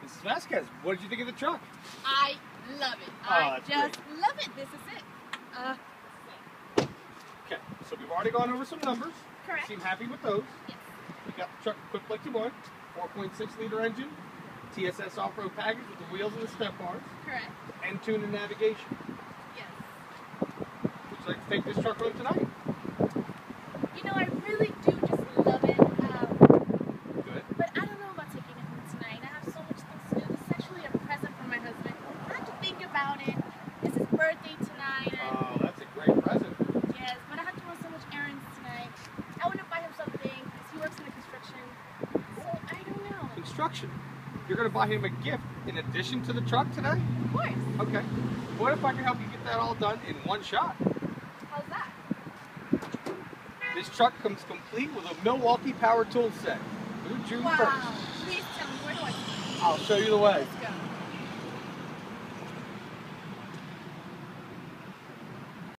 Mrs. Vasquez, what did you think of the truck? I love it. Oh, I that's just love it. This is it. Okay, so we've already gone over some numbers. Correct. Seem happy with those. Yes. We got the truck equipped like you want. 4.6 liter engine, TSS off-road package with the wheels and the step bars, Correct. and tune and navigation. Yes. Would you like to take this truck home tonight? You know, I really do just love it. Good. But I don't know about taking it home tonight. I have so much things to do. This is actually a present for my husband. I have to think about it. It's his birthday tonight. And Oh, that's a great present. yes, but I have to run so much errands tonight. I want to buy him something because he works in the construction. So I don't know. Construction. You're going to buy him a gift in addition to the truck today? Of course. Okay. What if I can help you get that all done in one shot? How's that? This truck comes complete with a Milwaukee power tool set through June 1st. Wow. Please tell me, where do I go? I'll show you the way. Let's go.